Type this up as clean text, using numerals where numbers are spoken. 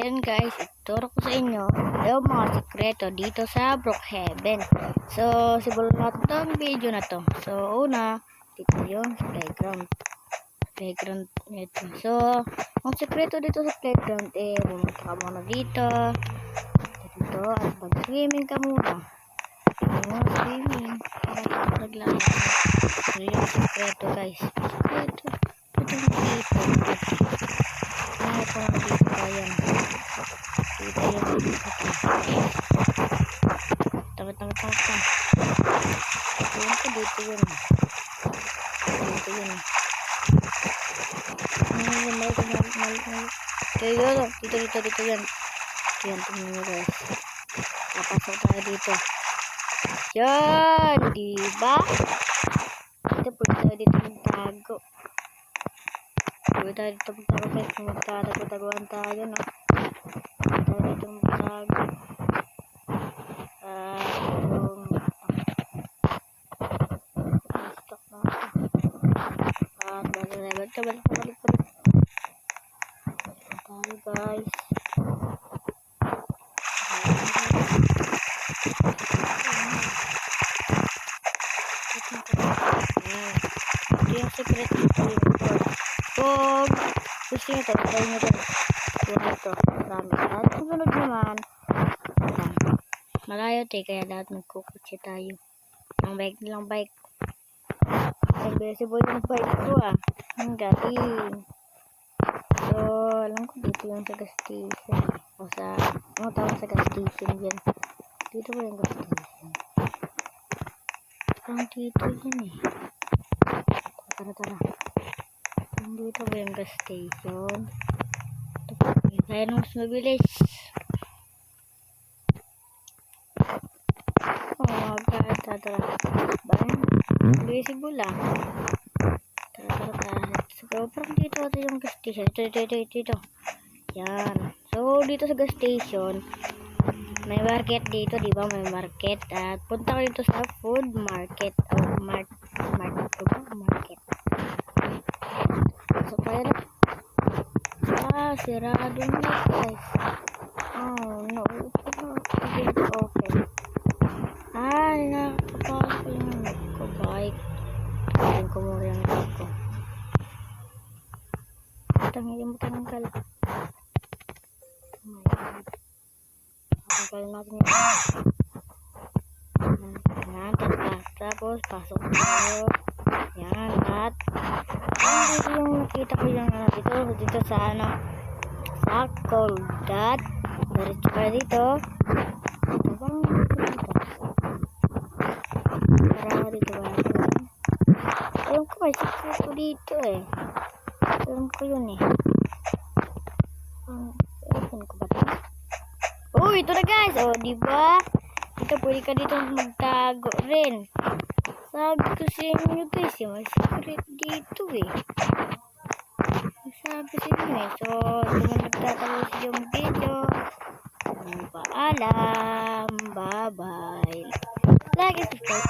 Ayan guys, ituturo ko sa inyo yung mga sikreto dito sa Brookhaven. So, simulan natin itong video na to. So, una, dito yung playground. Playground nito. So, ang sikreto dito sa playground pumunta ka muna dito. Dito, at mag-swimming ka muna. Swimming. Naglaro. So, yung sikreto guys. Sikreto. Itong dito. Ano pa dito ayan. Dito yung dito. Tama. Dito yun. Dito yun. Dito yan. Yan, tingnan nyo guys. Papasok tayo dito. Yan, diba? Ito, pwede tayo dito magtago. Pwede tayo dito magtago guys. Magtatago-taguan tayo, no? Pwede tayo dito magtago. Stock na ako. Balik. Tayo guys. Ito yung secret dito yung kung gusto nyo tayo nyo ito marami at ang sunod naman malayo tayo kaya lahat magkukutsi tayo ang bike aggressive yung bike ko ang galing. So alam ko dito yung sa gas station o sa ano tawag sa gas station yan dito ba yung gas station parang dito yun tara dito ba yung gas station tayo nung mas mabilis. Oh my god, tara bang visible lang tara so parang dito ito yung gas station dito yan. So dito sa gas station may market dito, di ba? May market at punta ko dito sa food market o market. So kaya sirado na guys. Oh no, okay. Nakapasok yung net ko bike. Ayun ko muna yung net ko. Tanggalin mo tanggal. Oh my god. Tanggalin natin yun. Yan, tapos pasok tayo. Yan, at dito yung nakita ko yung dito sa sa Colgate. Diretso ka dito. Ito bang dito? Para dito ba? Ayun ko may sikreto ko dito Ayun ko yun Ayun ko ba ito? Oh, ito na guys. Oh, diba? Ito, pwede ka dito magtago rin. Sabi ko sa inyo guys, may secret dito sabi sa inyo So, kung nagtatapos yung video, paalam. Bye-bye. Like it, subscribe.